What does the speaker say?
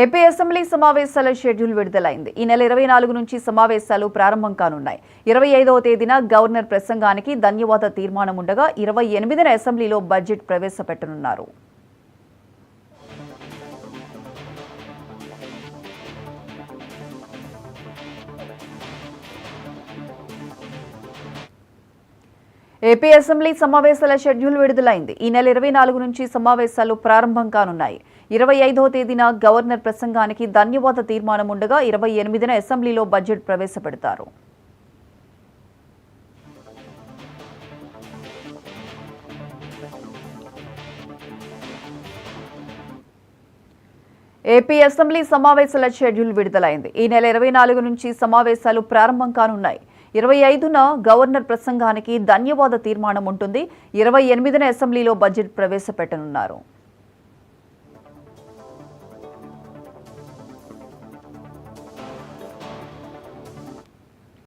AP assembly సమావేశాల schedule విడుదలైంది. ఈ నెల 24 నుంచి సమావేశాలు ప్రారంభం కానున్నాయి. 25వ తేదీన గవర్నర్ ప్రసంగానికి ధన్యవాద తీర్మానం ఉండగా 28న అసెంబ్లీలో బడ్జెట్ ప్రవేశపెట్టనున్నారు. ఏపీ అసెంబ్లీ సమావేశాల షెడ్యూల్ విడుదలైంది. ఈ నెల 24 నుంచి సమావేశాలు ప్రారంభం కానున్నాయి. 25వ తేదీన గవర్నర్ ప్రసంగానికి ధన్యవాద తీర్మానం ఉండగా 28న అసెంబ్లీలో బడ్జెట్ ప్రవేశపెడతారు. ఏపీ అసెంబ్లీ సమావేశాల షెడ్యూల్ విడుదలైంది. ఈ నెల 24 నుంచి సమావేశాలు ప్రారంభం కానున్నాయి. 25న గవర్నర్ ప్రసంగానికి ధన్యవాద తీర్మానం ఉంటుంది. 28న అసెంబ్లీలో బడ్జెట్ ప్రవేశపెట్టనున్నారు.